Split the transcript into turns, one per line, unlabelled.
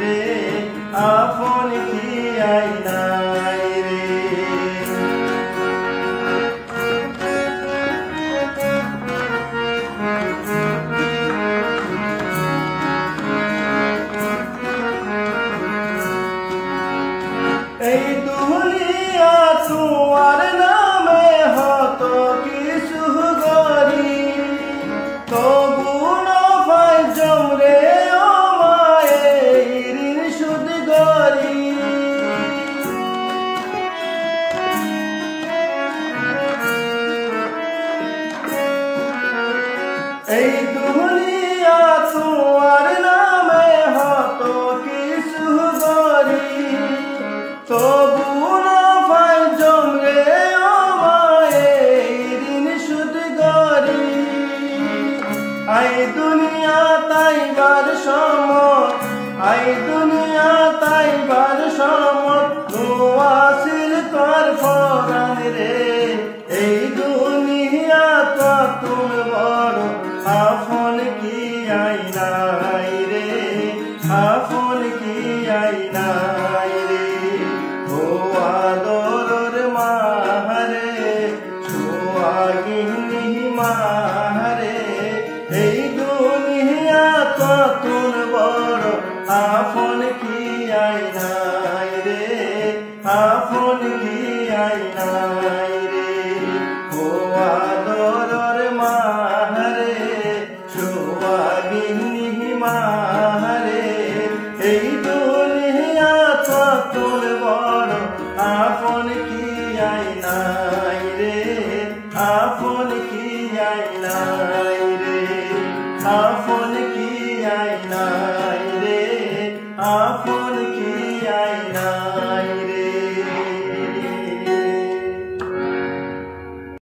রে আপন কি আই নাই রে। এই দুনিয়া তোমার নামে হত কিছু গরি, তবু না পাই জমরে ও মায়ে ঋণ সুদ গরি। এই দুনিয়া তোমার নামে হত কিছু গরি, তবু না পাই জমরে ও মায়ে ঋণ সুদ গরি। আই দুনিয়া তাইবার সময়, আই দুনিয়া তাইবার সময় নোয়াছিল তোর ফরান রে। এই দুনিয়া তো তুমি বড় আপন কি আই নাই রে, আপন কি আই নাই রে। ও আদরের মাহারে সোয়াগিনী মাহারে, এই দুনিয়া তো তোর বড় আপন কি আই নাই রে, আপন কি আই নাই রে। ও আদরের মাহারে সোয়াগিনী মাহারে, এই দুনিয়া তো তোর বড় আপন কি আই নাই রে, আপন কি আই নাই রে, আপন